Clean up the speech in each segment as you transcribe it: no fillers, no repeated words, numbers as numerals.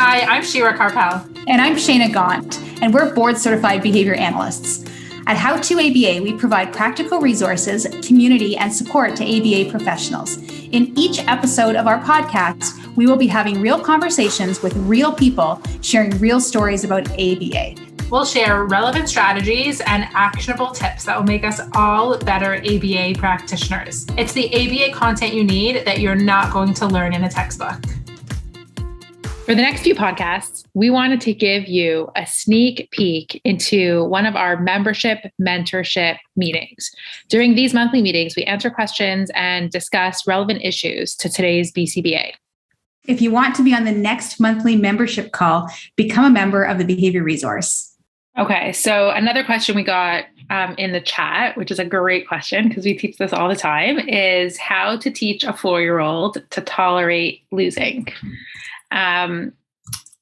Hi, I'm Shira Carpel. And I'm Shayna Gaunt, and we're board-certified behavior analysts. At How to ABA, we provide practical resources, community, and support to ABA professionals. In each episode of our podcast, we will be having real conversations with real people, sharing real stories about ABA. We'll share relevant strategies and actionable tips that will make us all better ABA practitioners. It's the ABA content you need that you're not going to learn in a textbook. For the next few podcasts, we wanted to give you a sneak peek into one of our membership mentorship meetings. During these monthly meetings, we answer questions and discuss relevant issues to today's BCBA. If you want to be on the next monthly membership call, become a member of the Behavior Resource. Okay, so another question we got in the chat, which is a great question because we teach this all the time, is how to teach a 4-year-old to tolerate losing.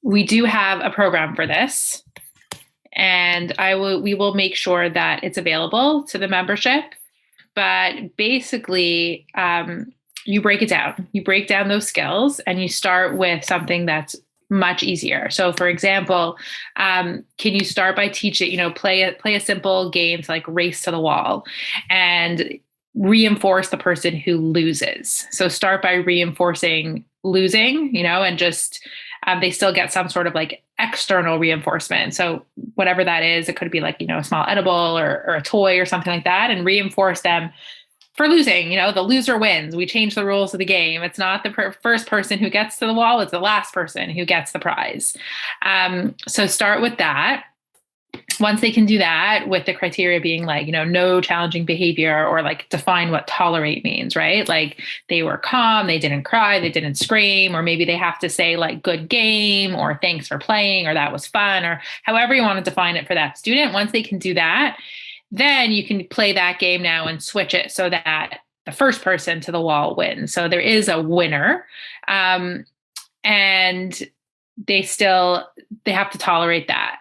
We do have a program for this, and we will make sure that it's available to the membership. But basically, you break it down. You break down those skills, and you start with something that's much easier. So, for example, can you start by teaching? Play a simple game to like race to the wall, and reinforce the person who loses. So start by reinforcing losing, and just they still get some sort of like external reinforcement. So whatever that is, it could be like, a small edible or a toy or something like that, and reinforce them for losing. The loser wins. We change the rules of the game. It's not the first person who gets to the wall. It's the last person who gets the prize. So start with that. Once they can do that, with the criteria being like, no challenging behavior, or like define what tolerate means, right? Like they were calm, they didn't cry, they didn't scream, or maybe they have to say like good game, or thanks for playing, or that was fun, or however you want to define it for that student. Once they can do that, then you can play that game now and switch it so that the first person to the wall wins. So there is a winner. And they have to tolerate that.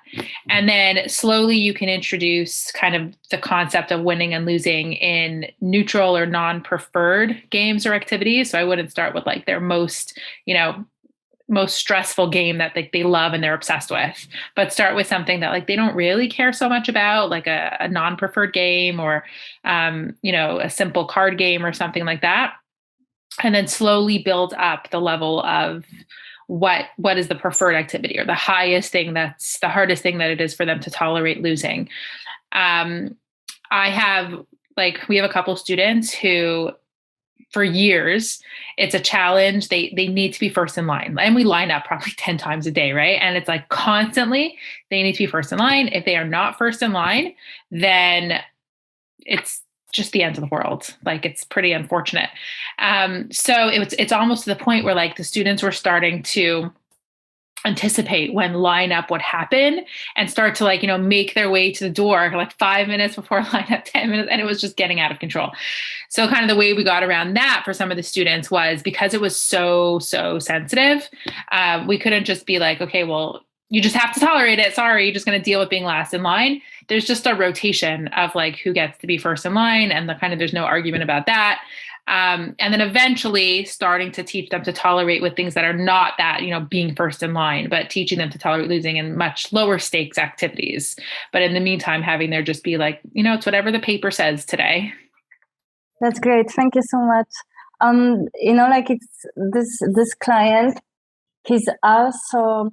And then slowly you can introduce kind of the concept of winning and losing in neutral or non-preferred games or activities. So I wouldn't start with like their most stressful game that they love and they're obsessed with, but start with something that like they don't really care so much about, like a non-preferred game, or a simple card game or something like that. And then slowly build up the level of what is the preferred activity, or the highest thing that's the hardest thing that it is for them to tolerate losing. We have a couple students who for years, it's a challenge. They need to be first in line, and we line up probably 10 times a day. Right. And it's like constantly they need to be first in line. If they are not first in line, then it's just the end of the world. Like it's pretty unfortunate. So it's almost to the point where like the students were starting to anticipate when lineup would happen and start to like, make their way to the door like 5 minutes before lineup, 10 minutes. And it was just getting out of control. So kind of the way we got around that for some of the students was because it was so sensitive. We couldn't just be like, okay, well, you just have to tolerate it. Sorry, you're just going to deal with being last in line. There's just a rotation of like who gets to be first in line, and there's no argument about that. And then eventually starting to teach them to tolerate with things that are not that, being first in line, but teaching them to tolerate losing in much lower stakes activities. But in the meantime, having there just be like, it's whatever the paper says today. That's great. Thank you so much. Like it's this client, he's also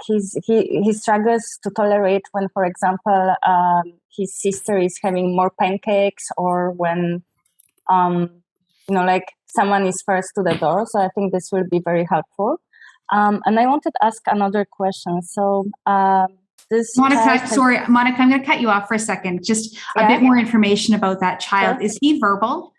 he struggles to tolerate when, for example, his sister is having more pancakes, or when someone is first to the door. So I think this will be very helpful. And I wanted to ask another question. So Monica, sorry, Monica, I'm going to cut you off for a second. Just a bit more information about that child. Sure. Is he verbal?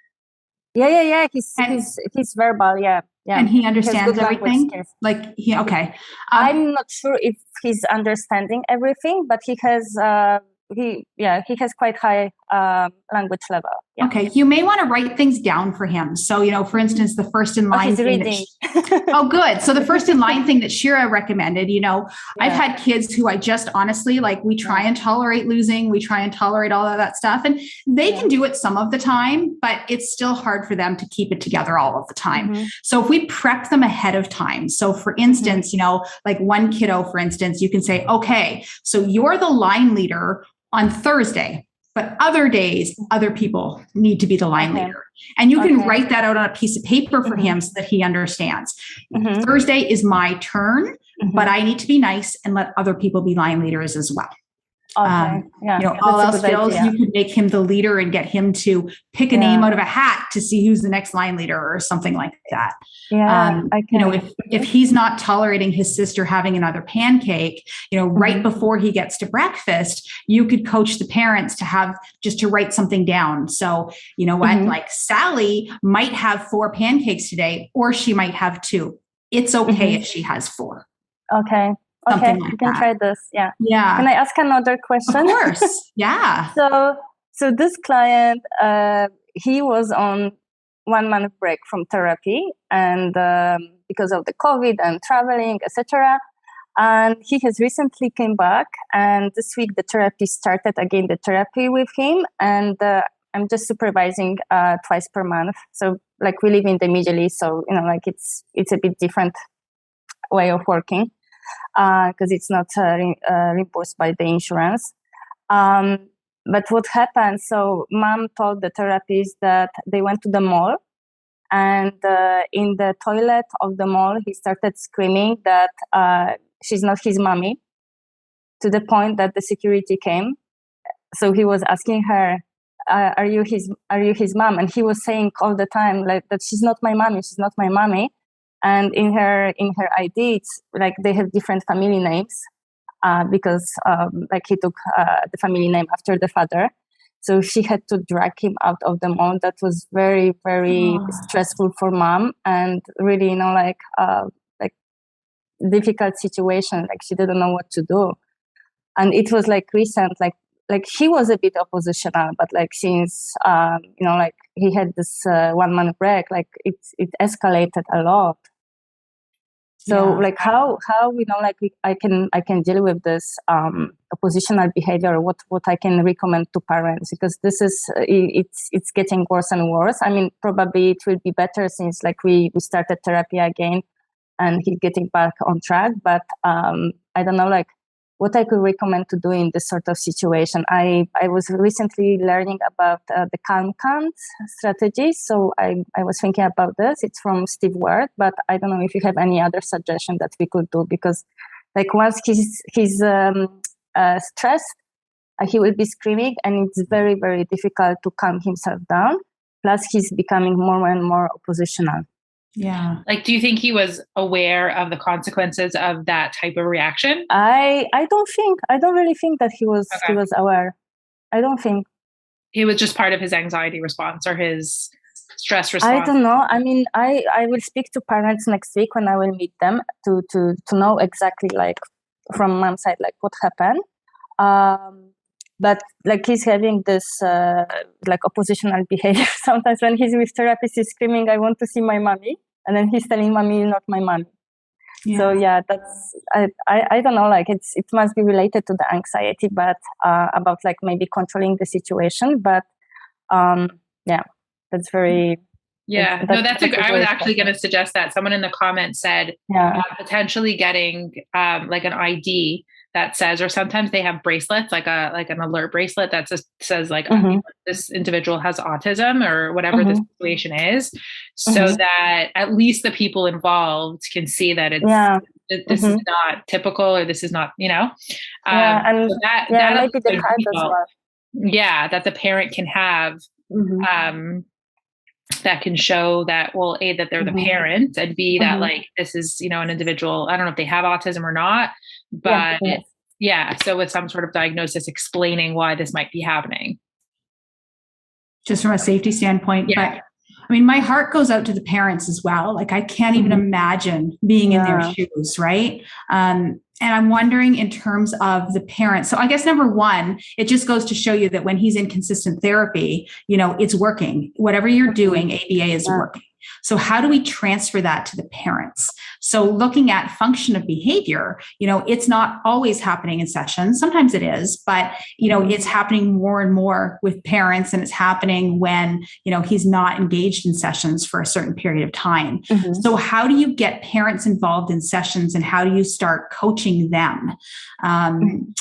Yeah. He's verbal. Yeah. And he understands everything? Okay. I'm not sure if he's understanding everything, but he has quite high language level. Yeah. Okay. You may want to write things down for him. So, for instance, the first in line he's thing reading. oh, good. So the first in line thing that Shira recommended, I've had kids who I just honestly, we try and tolerate losing. We try and tolerate all of that stuff. And they can do it some of the time, but it's still hard for them to keep it together all of the time. Mm-hmm. So if we prep them ahead of time, so for instance, like one kiddo, for instance, you can say, okay, so you're the line leader on Thursday. But other days, other people need to be the line leader. And you can write that out on a piece of paper for him so that he understands. Thursday is my turn, but I need to be nice and let other people be line leaders as well. Okay. All else fails, you could make him the leader and get him to pick a name out of a hat to see who's the next line leader or something like that. Yeah. If he's not tolerating his sister having another pancake, right before he gets to breakfast, you could coach the parents to write something down. So, like Sally might have 4 pancakes today, or she might have 2. It's okay if she has 4. Okay. Something Okay, like you can that. try this. Yeah. Yeah. Can I ask another question? Of course. Yeah. So this client, he was on 1 month break from therapy, and because of the COVID and traveling, etc. And he has recently came back, and this week the therapy started again. The therapy with him, and I'm just supervising twice per month. So we live in the Middle East, so it's a bit different way of working. Because it's not reimbursed by the insurance. But what happened, so mom told the therapist that they went to the mall, and in the toilet of the mall, he started screaming that she's not his mommy, to the point that the security came. So he was asking her, are you his mom? And he was saying all the time that she's not my mommy. And in her ID, it's they have different family names because he took the family name after the father. So she had to drag him out of the mall. That was very, very stressful for mom, and really, difficult situation. She didn't know what to do. And it was recent, he was a bit oppositional, but since he had this 1 month break, it escalated a lot. So how I can deal with this oppositional behavior, what I can recommend to parents, because this is it's getting worse and worse. I mean, probably it will be better since we started therapy again and he's getting back on track, but I don't know what I could recommend to do in this sort of situation. I was recently learning about the calm strategy. So I was thinking about this. It's from Steve Ward, but I don't know if you have any other suggestion that we could do, because once he's stressed, he will be screaming, and it's very, very difficult to calm himself down. Plus he's becoming more and more oppositional. Yeah. Do you think he was aware of the consequences of that type of reaction? I don't really think that he was aware. I don't think. It was just part of his anxiety response or his stress response. I don't know. I mean, I will speak to parents next week when I will meet them to know exactly from mom's side what happened. But he's having this oppositional behavior. Sometimes when he's with therapist, he's screaming, "I want to see my mommy," and then he's telling mommy, "You're not my mommy." Yeah. So that's I don't know. It must be related to the anxiety, but about maybe controlling the situation. But that's very. Yeah, that's I was actually going to suggest that. Someone in the comments said potentially getting an ID that says, or sometimes they have bracelets, an alert bracelet that says this individual has autism or whatever the situation is, so that at least the people involved can see that this is not typical, or this is not, and so that maybe the card as well. Yeah, that the parent can have that can show that, well, A, that they're the parent, and B, that this is, an individual, I don't know if they have autism or not, but so with some sort of diagnosis explaining why this might be happening. Just from a safety standpoint. Yeah. But I mean, my heart goes out to the parents as well. I can't even imagine being in their shoes. Right. And I'm wondering in terms of the parents. So I guess number one, it just goes to show you that when he's in consistent therapy, it's working. Whatever you're doing, ABA is working. So how do we transfer that to the parents? So looking at function of behavior, it's not always happening in sessions. Sometimes it is, but, it's happening more and more with parents, and it's happening when, he's not engaged in sessions for a certain period of time. So how do you get parents involved in sessions, and how do you start coaching them? And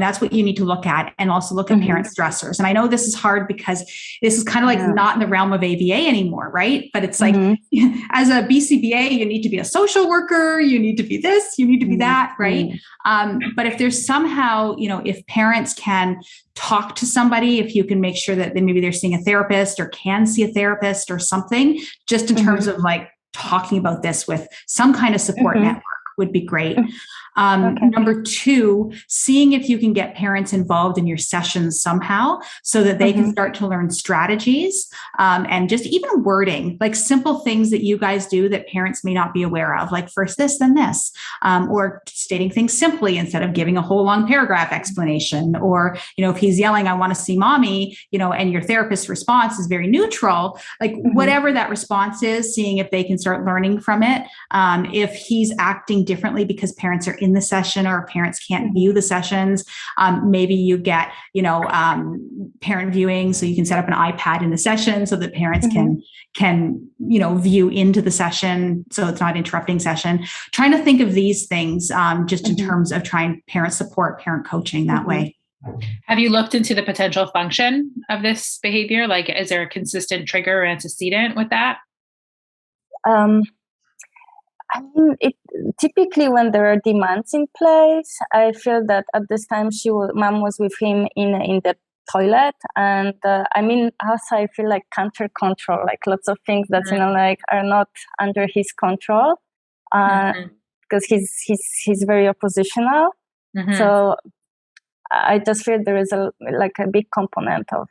that's what you need to look at, and also look at parent stressors. And I know this is hard because this is kind of like not in the realm of ABA anymore, right? But it's like, as a BCBA, you need to be a social worker, you need to be this, you need to be that, right? But if there's somehow, if parents can talk to somebody, if you can make sure that maybe they're seeing a therapist or can see a therapist or something, just in terms of like talking about this with some kind of support network would be great. Number two, seeing if you can get parents involved in your sessions somehow so that they can start to learn strategies and just even wording, like simple things that you guys do that parents may not be aware of, like first this, then this, or stating things simply instead of giving a whole long paragraph explanation. Or, if he's yelling, I want to see mommy, and your therapist's response is very neutral, like whatever that response is, seeing if they can start learning from it. If he's acting differently because parents are in the session or parents can't view the sessions, maybe you get, parent viewing. So you can set up an iPad in the session so that parents can, view into the session. So it's not interrupting session. Trying to think of these things just in terms of trying parent support, parent coaching that way. Have you looked into the potential function of this behavior? Like, is there a consistent trigger or antecedent with that? Typically when there are demands in place, I feel that at this time mom was with him in the toilet, and also I feel like counter control, like lots of things that are not under his control, because he's very oppositional. So I just feel there is a big component of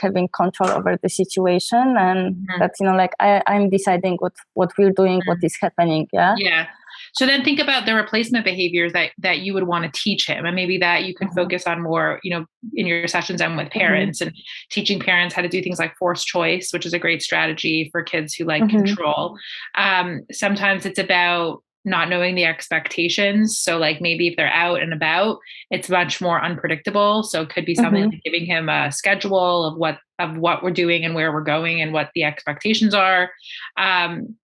having control over the situation, and that I'm deciding what we're doing, what is happening. Yeah. So then think about the replacement behaviors that you would want to teach him, and maybe that you could focus on more, in your sessions and with parents, and teaching parents how to do things like forced choice, which is a great strategy for kids who like control. Sometimes it's about not knowing the expectations. So like maybe if they're out and about, it's much more unpredictable. So it could be something like giving him a schedule of what we're doing and where we're going and what the expectations are.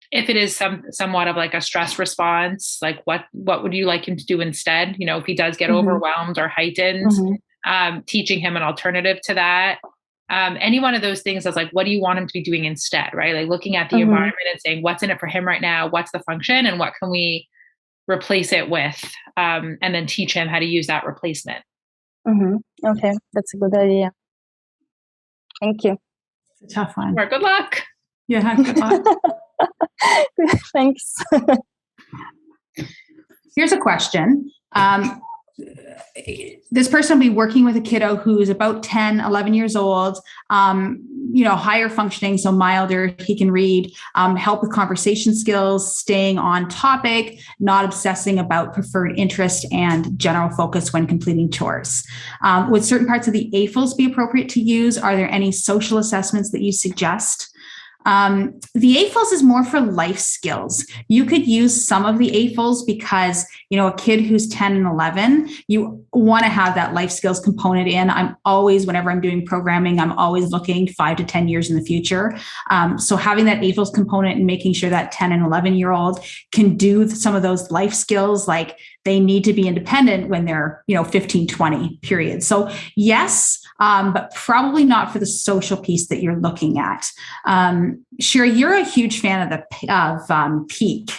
If it is somewhat of like a stress response, like what would you like him to do instead? If he does get overwhelmed or heightened, teaching him an alternative to that. Any one of those things is like, what do you want him to be doing instead, right? Like looking at the environment and saying, what's in it for him right now? What's the function and what can we replace it with? And then teach him how to use that replacement. Okay. That's a good idea. Thank you. It's a tough one. Sure, good luck. Yeah. Good luck. Thanks. Here's a question. This person will be working with a kiddo who's about 10, 11 years old, higher functioning, so milder. He can read, help with conversation skills, staying on topic, not obsessing about preferred interest, and general focus when completing chores. Would certain parts of the AFLs be appropriate to use? Are there any social assessments that you suggest? The AFLs is more for life skills. You could use some of the AFLs because, a kid who's 10 and 11, you want to have that life skills component in. Whenever I'm doing programming, I'm always looking 5 to 10 years in the future. So having that AFLs component and making sure that 10 and 11-year-old can do some of those life skills, like they need to be independent when they're, 15, 20 period. So yes, but probably not for the social piece that you're looking at. Shira, you're a huge fan of Peak.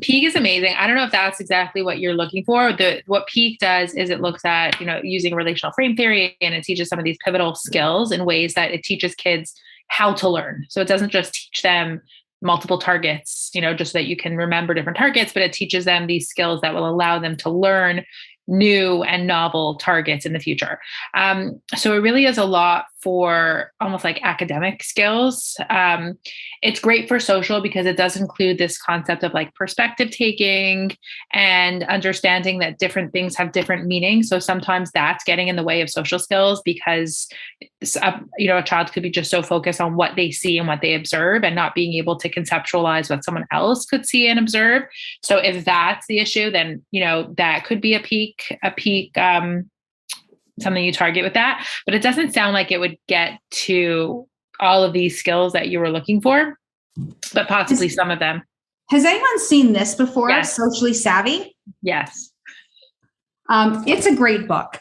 Peak is amazing. I don't know if that's exactly what you're looking for. What Peak does is it looks at, using relational frame theory, and it teaches some of these pivotal skills in ways that it teaches kids how to learn. So it doesn't just teach them multiple targets, just so that you can remember different targets, but it teaches them these skills that will allow them to learn new and novel targets in the future. So it really is a lot for almost like academic skills. It's great for social because it does include this concept of like perspective taking and understanding that different things have different meanings. So sometimes that's getting in the way of social skills because, a child could be just so focused on what they see and what they observe and not being able to conceptualize what someone else could see and observe. So if that's the issue, then, that could be a peak, something you target with that, but it doesn't sound like it would get to all of these skills that you were looking for, but possibly some of them. Has anyone seen this before? Yes. Socially Savvy? Yes. It's a great book.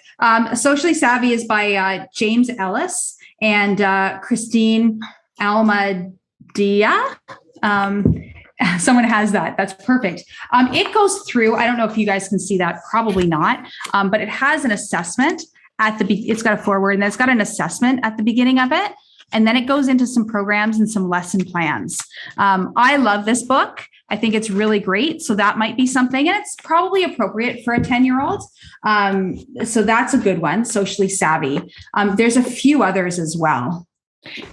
Socially Savvy is by James Ellis and Christine Almadia. Someone has that. That's perfect. It goes through, I don't know if you guys can see that, probably not, but it has an assessment it's got a foreword and then it's got an assessment at the beginning of it. And then it goes into some programs and some lesson plans. I love this book. I think it's really great. So that might be something, and it's probably appropriate for a 10-year-old. So that's a good one, Socially Savvy. There's a few others as well.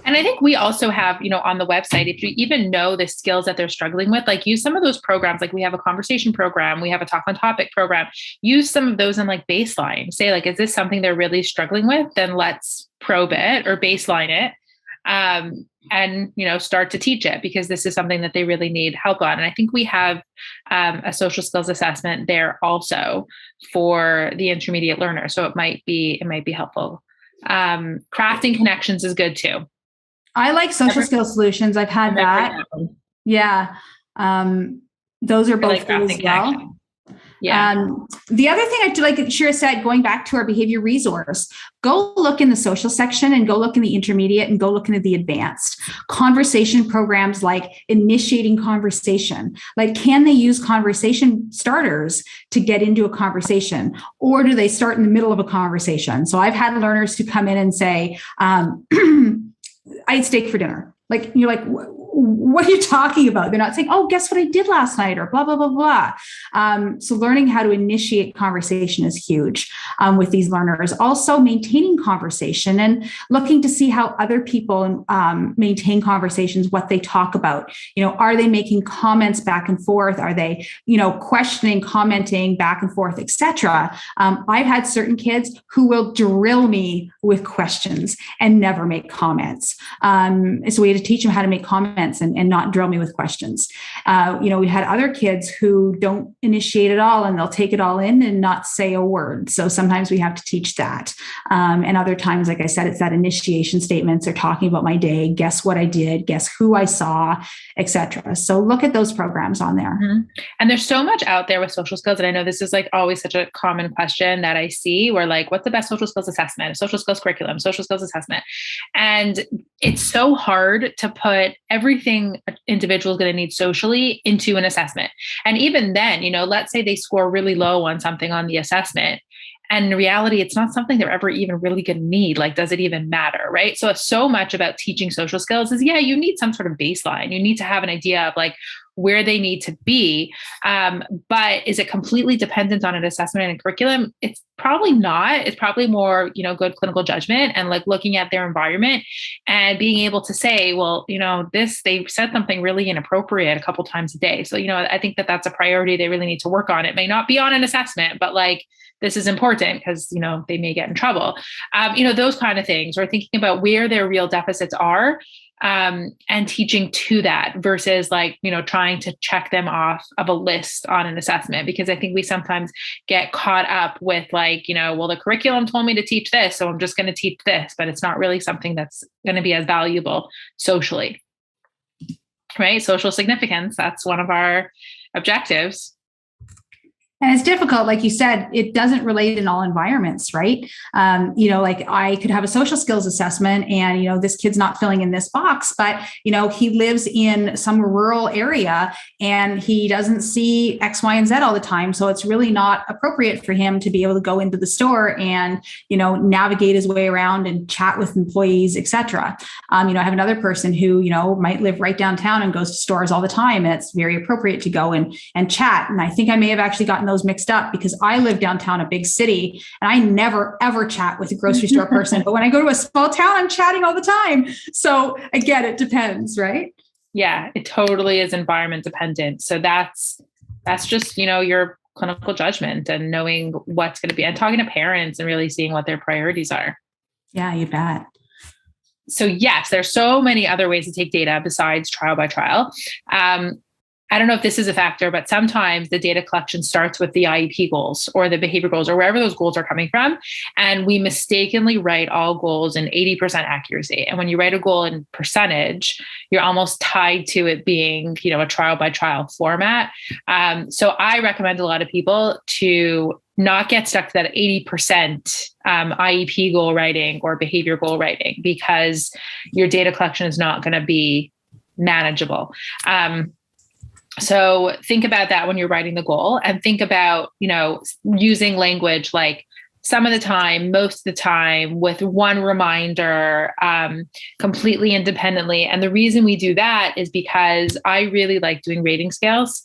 And I think we also have, on the website, if you even know the skills that they're struggling with, like use some of those programs. Like we have a conversation program, we have a talk on topic program, use some of those in like baseline, say like, is this something they're really struggling with? Then let's probe it or baseline it. And, start to teach it because this is something that they really need help on. And I think we have a social skills assessment there also for the intermediate learner. So it might be helpful. Crafting connections is good too. I like social skills solutions. I've had that. Yeah. Those are both good as well. Connection. Yeah. The other thing I do, like Shira said, going back to our behavior resource, go look in the social section and go look in the intermediate and go look into the advanced conversation programs, like initiating conversation. Like, can they use conversation starters to get into a conversation, or do they start in the middle of a conversation? So I've had learners who come in and say, I ate steak for dinner. Like, you're like, what are you talking about? They're not saying, oh, guess what I did last night or blah, blah, blah, blah. So learning how to initiate conversation is huge with these learners. Also maintaining conversation and looking to see how other people maintain conversations, what they talk about. Are they making comments back and forth? Are they, questioning, commenting back and forth, etc. I've had certain kids who will drill me with questions and never make comments. So we had to teach them how to make comments and not drill me with questions. We had other kids who don't initiate at all and they'll take it all in and not say a word. So sometimes we have to teach that. And other times, like I said, it's that initiation statements or talking about my day, guess what I did, guess who I saw, etc. So look at those programs on there. Mm-hmm. And there's so much out there with social skills. And I know this is like always such a common question that I see where like, what's the best social skills assessment, social skills curriculum, social skills assessment? And it's so hard to put everything an individual is going to need socially into an assessment. And even then, let's say they score really low on something on the assessment. And in reality, it's not something they're ever even really going to need. Like, does it even matter? Right. So much about teaching social skills is, you need some sort of baseline. You need to have an idea of like where they need to be. But is it completely dependent on an assessment and a curriculum? It's probably not. It's probably more, good clinical judgment and like looking at their environment and being able to say, well, they said something really inappropriate a couple times a day. So, I think that that's a priority they really need to work on. It may not be on an assessment, but like, this is important because, they may get in trouble. Those kind of things, or thinking about where their real deficits are. And teaching to that versus like, trying to check them off of a list on an assessment, because I think we sometimes get caught up with like, well, the curriculum told me to teach this, so I'm just going to teach this, but it's not really something that's going to be as valuable socially, right? Social significance. That's one of our objectives. And it's difficult, like you said, it doesn't relate in all environments, right? Like I could have a social skills assessment and, this kid's not filling in this box, but, he lives in some rural area and he doesn't see X, Y, and Z all the time. So it's really not appropriate for him to be able to go into the store and, navigate his way around and chat with employees, et cetera. I have another person who, might live right downtown and goes to stores all the time. And it's very appropriate to go and chat. And I think I may have actually gotten gotten those mixed up because I live downtown a big city and I never, ever chat with a grocery store person. But when I go to a small town, I'm chatting all the time. So again, it depends, right? Yeah, it totally is environment dependent. So that's just, your clinical judgment and knowing what's going to be, and talking to parents and really seeing what their priorities are. Yeah, you bet. So yes, there's so many other ways to take data besides trial by trial. I don't know if this is a factor, but sometimes the data collection starts with the IEP goals or the behavior goals or wherever those goals are coming from. And we mistakenly write all goals in 80% accuracy. And when you write a goal in percentage, you're almost tied to it being, a trial by trial format. So I recommend a lot of people to not get stuck to that 80% IEP goal writing or behavior goal writing, because your data collection is not going to be manageable. So think about that when you're writing the goal, and think about, using language like some of the time, most of the time, with one reminder, completely independently. And the reason we do that is because I really like doing rating scales.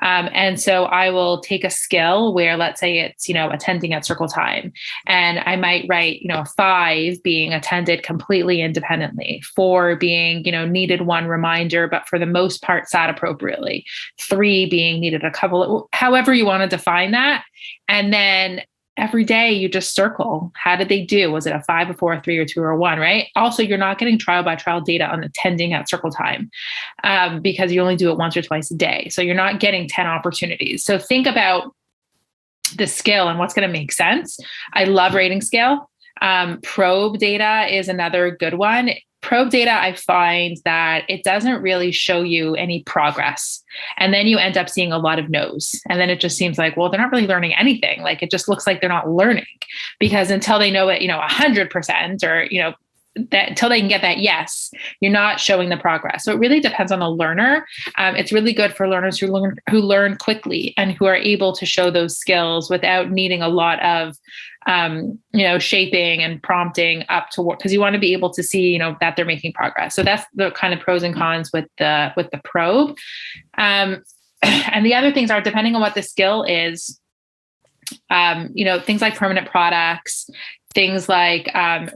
And so I will take a skill where, let's say it's, attending at circle time. And I might write, 5 being attended completely independently, 4 being, needed one reminder, but for the most part sat appropriately, 3 being needed a couple, however you want to define that. And then every day you just circle, how did they do? Was it a 5, a 4, a 3, or 2, or 1, right? Also, you're not getting trial by trial data on attending at circle time because you only do it once or twice a day. So you're not getting 10 opportunities. So think about the skill and what's going to make sense. I love rating scale. Probe data is another good one. Probe data, I find that it doesn't really show you any progress. And then you end up seeing a lot of no's. And then it just seems like, well, they're not really learning anything. Like, it just looks like they're not learning, because until they know it, 100% or, that until they can get that yes, you're not showing the progress. So it really depends on the learner. It's really good for learners who learn quickly and who are able to show those skills without needing a lot of shaping and prompting up to work, because you want to be able to see, that they're making progress. So that's the kind of pros and cons with the probe. And the other things are, depending on what the skill is, things like permanent products, things like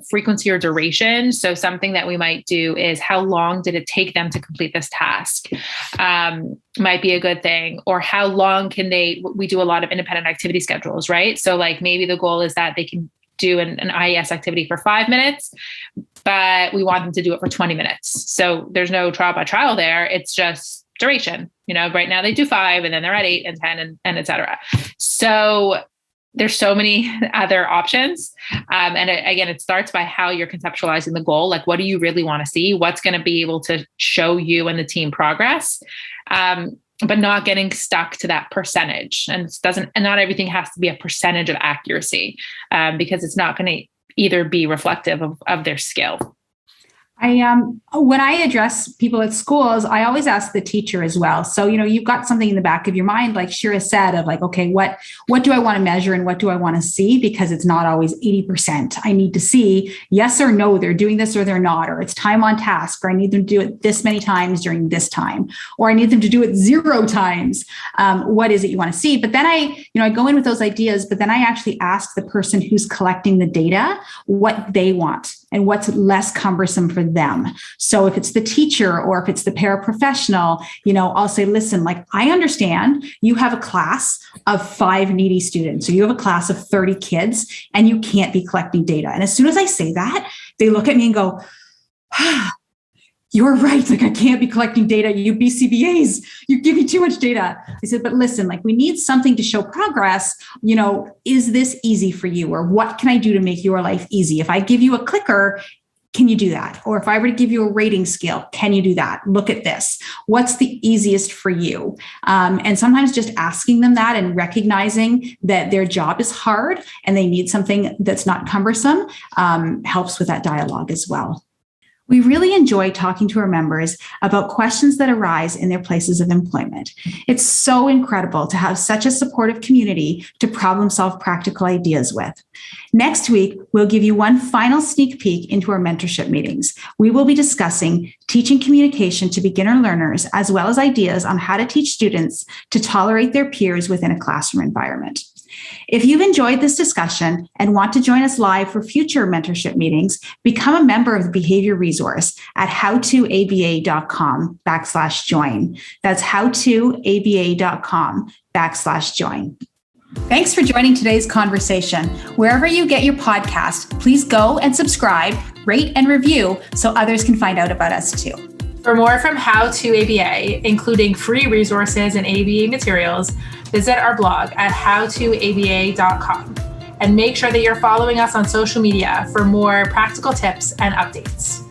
frequency or duration. So something that we might do is, how long did it take them to complete this task? Might be a good thing. Or how long we do a lot of independent activity schedules, right? So like maybe the goal is that they can do an IES activity for 5 minutes, but we want them to do it for 20 minutes. So there's no trial by trial there. It's just duration. Right now they do 5 and then they're at 8 and 10 and et cetera. So there's so many other options. Again, it starts by how you're conceptualizing the goal. Like, what do you really want to see? What's going to be able to show you and the team progress? But not getting stuck to that percentage. And not everything has to be a percentage of accuracy, because it's not going to either be reflective of their skill. When I address people at schools, I always ask the teacher as well. So, you've got something in the back of your mind, like Shira said, of like, okay, what do I want to measure and what do I want to see? Because it's not always 80%. I need to see yes or no, they're doing this or they're not, or it's time on task, or I need them to do it this many times during this time, or I need them to do it 0 times. What is it you want to see? But then I go in with those ideas, but then I actually ask the person who's collecting the data what they want and what's less cumbersome for them. So if it's the teacher or if it's the paraprofessional, I'll say, listen, like, I understand you have a class of 5 needy students, or you have a class of 30 kids, and you can't be collecting data. And as soon as I say that, they look at me and go, you're right. Like, I can't be collecting data. You BCBAs, you give me too much data. I said, but listen, like, we need something to show progress. Is this easy for you? Or what can I do to make your life easy? If I give you a clicker, can you do that? Or if I were to give you a rating scale, can you do that? Look at this. What's the easiest for you? And sometimes just asking them that and recognizing that their job is hard and they need something that's not cumbersome helps with that dialogue as well. We really enjoy talking to our members about questions that arise in their places of employment. It's so incredible to have such a supportive community to problem solve practical ideas with. Next week, we'll give you one final sneak peek into our mentorship meetings. We will be discussing teaching communication to beginner learners, as well as ideas on how to teach students to tolerate their peers within a classroom environment. If you've enjoyed this discussion and want to join us live for future mentorship meetings, become a member of the Behavior Resource at howtoaba.com/join. That's howtoaba.com/join. Thanks for joining today's conversation. Wherever you get your podcast, please go and subscribe, rate, and review so others can find out about us too. For more from How to ABA, including free resources and ABA materials, visit our blog at howtoaba.com. And make sure that you're following us on social media for more practical tips and updates.